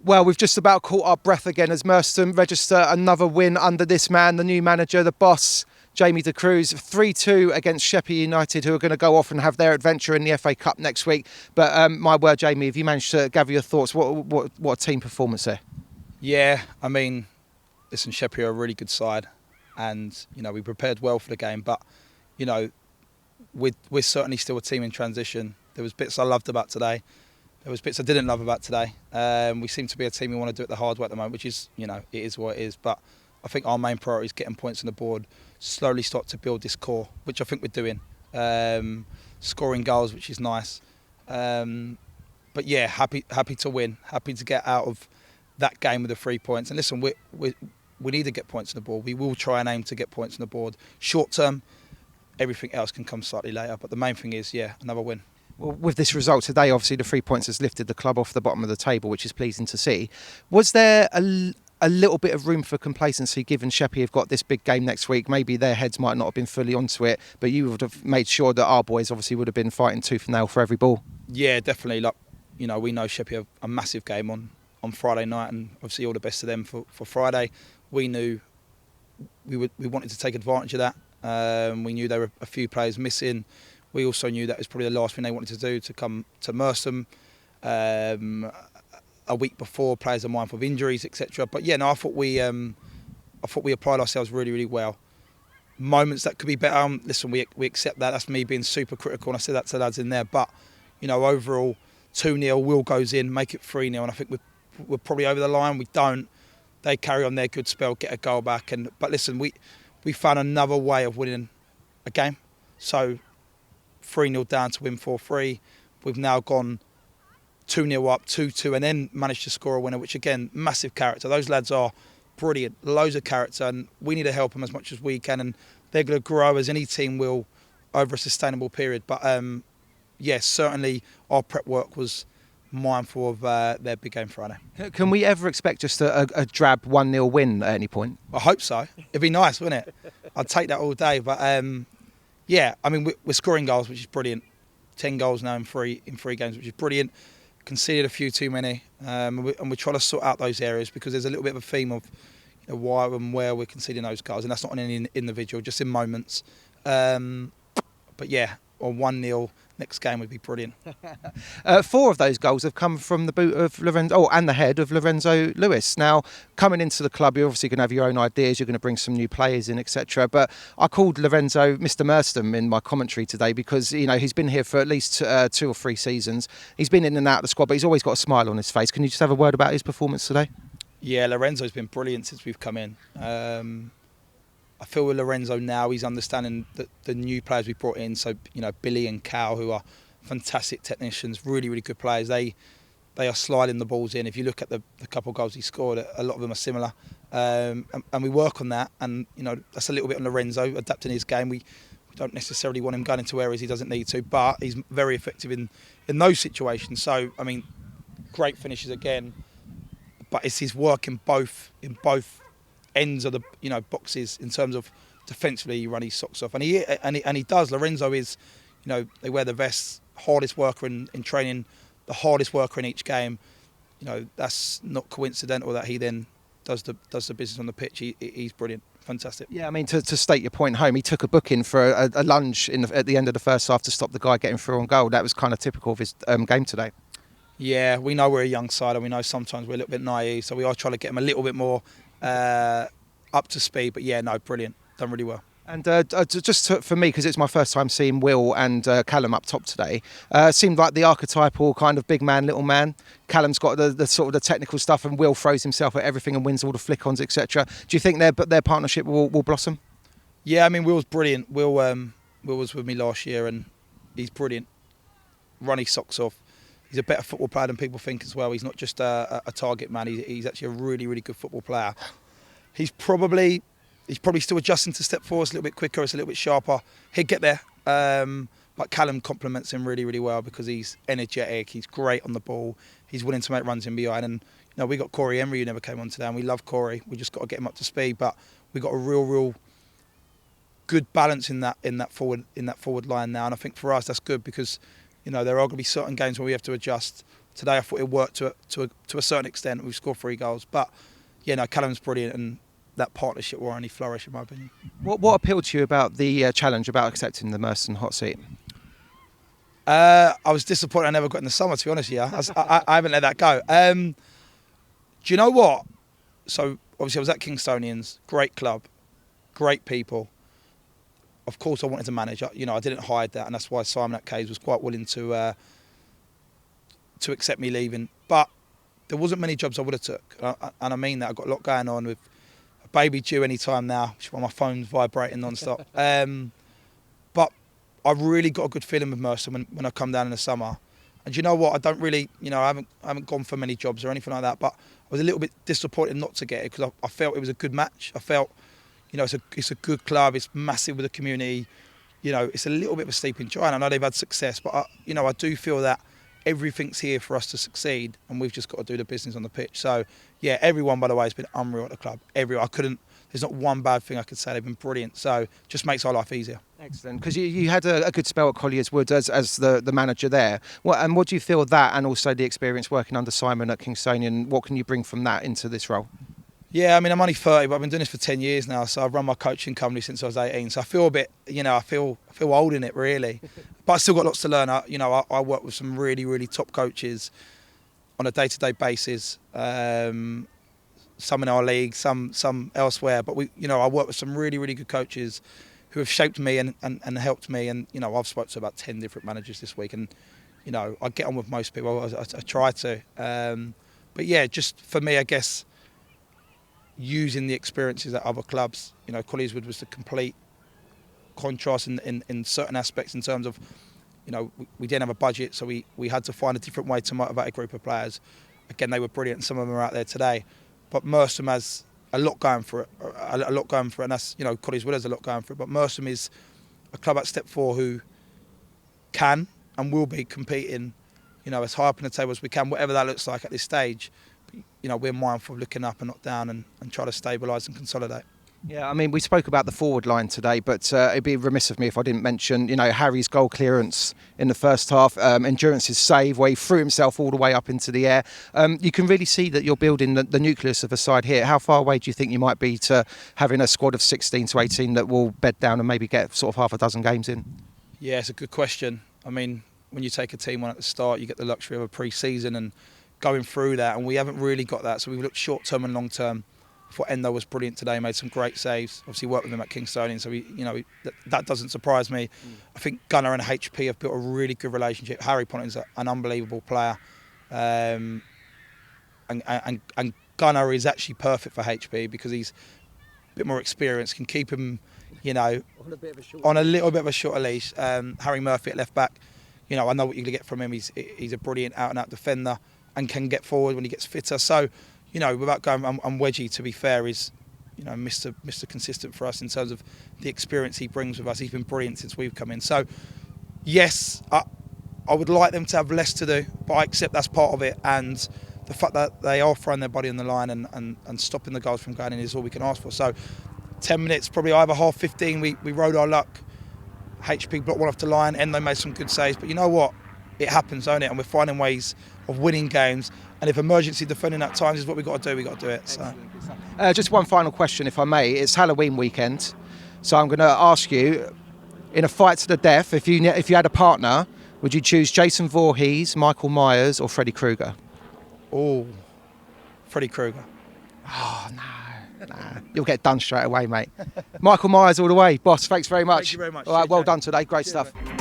Well, we've just about caught our breath again as Merstham register another win under this man, the new manager, the boss, Jamie Decruz. 3-2 against Sheppey United, who are going to go off and have their adventure in the FA Cup next week. But my word, Jamie, if you managed to gather your thoughts, what a team performance there. Yeah, I mean, listen, Sheppey are a really good side, and we prepared well for the game. But we're certainly still a team in transition. There was bits I loved about today. There was bits I didn't love about today. We seem to be a team who want to do it the hard way at the moment, which is, it is what it is. But I think our main priority is getting points on the board, slowly start to build this core, which I think we're doing. Scoring goals, which is nice. But yeah, happy to win, happy to get out of that game with the 3 points. And listen, we need to get points on the board. We will try and aim to get points on the board. Short term, everything else can come slightly later. But the main thing is, another win. Well, with this result today, obviously the 3 points has lifted the club off the bottom of the table, which is pleasing to see. Was there a little bit of room for complacency, given Sheppey have got this big game next week? Maybe their heads might not have been fully onto it, but you would have made sure that our boys obviously would have been fighting tooth and nail for every ball. Yeah, definitely. We know Sheppey have a massive game on Friday night, and obviously all the best to them for Friday. We knew we wanted to take advantage of that. We knew there were a few players missing. We also knew that was probably the last thing they wanted to do, to come to Merstham a week before. Players are mindful of injuries, etc. But I thought we applied ourselves really, really well. Moments that could be better. Listen, we accept that. That's me being super critical, and I said that to the lads in there. But overall, 2-0. Will goes in, make it 3-0, and I think we're probably over the line. We don't. They carry on their good spell, get a goal back, but listen, we found another way of winning a game. So 3-0 down to win 4-3. We've now gone 2-0 up, 2-2, and then managed to score a winner, which again, massive character. Those lads are brilliant, loads of character, and we need to help them as much as we can, and they're going to grow as any team will over a sustainable period. But certainly our prep work was mindful of their big game Friday. Can we ever expect just a drab 1-0 win at any point? I hope so. It'd be nice, wouldn't it? I'd take that all day. But we're scoring goals, which is brilliant. 10 goals now in three games, which is brilliant. Conceded a few too many, and we're trying to sort out those areas, because there's a little bit of a theme of why and where we're conceding those goals, and that's not on any individual, just in moments. On 1-0 next game would be brilliant. 4 of those goals have come from the boot of Lorenzo, and the head of Lorenzo Lewis. Now, coming into the club, you're obviously going to have your own ideas, you're going to bring some new players in, etc. But I called Lorenzo Mr. Merstham in my commentary today, because he's been here for at least 2 or 3 seasons. He's been in and out of the squad, but he's always got a smile on his face. Can you just have a word about his performance today? Yeah, Lorenzo's been brilliant since we've come in. I feel with Lorenzo now, he's understanding the new players we brought in. So, Billy and Cal, who are fantastic technicians, really, really good players. They are sliding the balls in. If you look at the couple of goals he scored, a lot of them are similar. And we work on that. And, that's a little bit on Lorenzo, adapting his game. We don't necessarily want him going into areas he doesn't need to, but he's very effective in those situations. So, I mean, great finishes again. But it's his work in both ends of the boxes, in terms of defensively. He runs his socks off, and he does. Lorenzo is, they wear the vests, hardest worker in training, the hardest worker in each game. That's not coincidental that he then does the business on the pitch. He's brilliant, fantastic. Yeah, I mean, to state your point home, he took a booking for a lunge at the end of the first half to stop the guy getting through on goal. That was kind of typical of his game today. Yeah, we know we're a young side, and we know sometimes we're a little bit naive, so we are trying to get him a little bit more up to speed. But brilliant, done really well. And for me, because it's my first time seeing Will and Callum up top today, seemed like the archetypal kind of big man, little man. Callum's got the sort of the technical stuff, and Will throws himself at everything and wins all the flick-ons, etc. Do you think their partnership will blossom? Yeah, I mean, Will's brilliant. Will was with me last year, and he's brilliant. Run his socks off. He's a better football player than people think as well. He's not just a target man. He's actually a really, really good football player. He's probably still adjusting to step forward. It's a little bit quicker. It's a little bit sharper. He'll get there. But Callum complements him really, really well, because he's energetic. He's great on the ball. He's willing to make runs in behind. And we got Corey Emery, who never came on today, and we love Corey. We just got to get him up to speed. But we got a real good balance in that forward line now. And I think for us that's good, because there are going to be certain games where we have to adjust Today I thought it worked to a certain extent. We've scored 3 goals, but yeah, no, Callum's brilliant, and that partnership will only flourish in my opinion. What appealed to you about the challenge, about accepting the Merstham hot seat? I was disappointed I never got in the summer, to be honest. Yeah, I haven't let that go. Do you know what? So obviously I was at Kingstonians, great club, great people. Of course I wanted to manage. I didn't hide that, and that's why Simon at Caves was quite willing to accept me leaving. But there wasn't many jobs I would have took, and I mean that. I've got a lot going on with a baby due any time now, which is why my phone's vibrating non-stop. But I really got a good feeling with Merstham when I come down in the summer. And do you know what? I don't really, I haven't gone for many jobs or anything like that. But I was a little bit disappointed not to get it, because I felt it was a good match. I felt, it's a good club. It's massive with the community. It's a little bit of a steep in trying. I know they've had success, but I do feel that everything's here for us to succeed, and we've just got to do the business on the pitch. So yeah, everyone, by the way, has been unreal at the club. There's not one bad thing I could say. They've been brilliant. So just makes our life easier. Excellent, because you had a good spell at Colliers Wood as the manager there. What do you feel that, and also the experience working under Simon at Kingstonian, what can you bring from that into this role? Yeah, I mean, I'm only 30, but I've been doing this for 10 years now. So I've run my coaching company since I was 18. So I feel a bit, I feel old in it, really. But I still got lots to learn. I work with some really, really top coaches on a day-to-day basis. Some in our league, some elsewhere. But I work with some really, really good coaches who have shaped me and helped me. And I've spoken to about 10 different managers this week, and I get on with most people. I try to. But yeah, just for me, I guess, using the experiences at other clubs. Colliers Wood was the complete contrast in certain aspects, in terms of, we didn't have a budget, so we had to find a different way to motivate a group of players. Again, they were brilliant, and some of them are out there today. But Merstham has a lot going for it, and that's, Colliers Wood has a lot going for it. But Merstham is a club at step 4 who can and will be competing, as high up in the table as we can, whatever that looks like at this stage. We're mindful of looking up and not down, and try to stabilise and consolidate. Yeah, I mean, we spoke about the forward line today, but it'd be remiss of me if I didn't mention, Harry's goal clearance in the first half, Endurance's save where he threw himself all the way up into the air. You can really see that you're building the nucleus of a side here. How far away do you think you might be to having a squad of 16 to 18 that will bed down and maybe get sort of half a dozen games in? Yeah, it's a good question. I mean, when you take a team on at the start, you get the luxury of a pre-season and going through that, and we haven't really got that. So we've looked short-term and long-term. I thought Endo was brilliant today, made some great saves. Obviously worked with him at Kingstonian, so that doesn't surprise me. I think Gunnar and HP have built a really good relationship. Harry Ponting's an unbelievable player, and Gunnar is actually perfect for HP because he's a bit more experienced, can keep him, on a little bit of a shorter leash. Harry Murphy at left back, I know what you're going to get from him. He's a brilliant out-and-out defender and can get forward when he gets fitter. So, without going, and Wedgie, to be fair, is, Mr. Consistent for us in terms of the experience he brings with us. He's been brilliant since we've come in. So, yes, I would like them to have less to do, but I accept that's part of it. And the fact that they are throwing their body on the line and stopping the goals from going in is all we can ask for. So, 10 minutes, probably either half 15, we rode our luck. HP blocked one off the line, Endo made some good saves. But you know what? It happens, don't it? And we're finding ways of winning games. And if emergency defending at times is what we've got to do, we've got to do it. So. Just one final question, if I may. It's Halloween weekend, so I'm going to ask you, in a fight to the death, if you had a partner, would you choose Jason Voorhees, Michael Myers or Freddy Krueger? Oh, Freddy Krueger. Oh, no. Nah, you'll get done straight away, mate. Michael Myers all the way. Boss, thanks very much. Thank you very much. All right, well done today. Great stuff. Mate.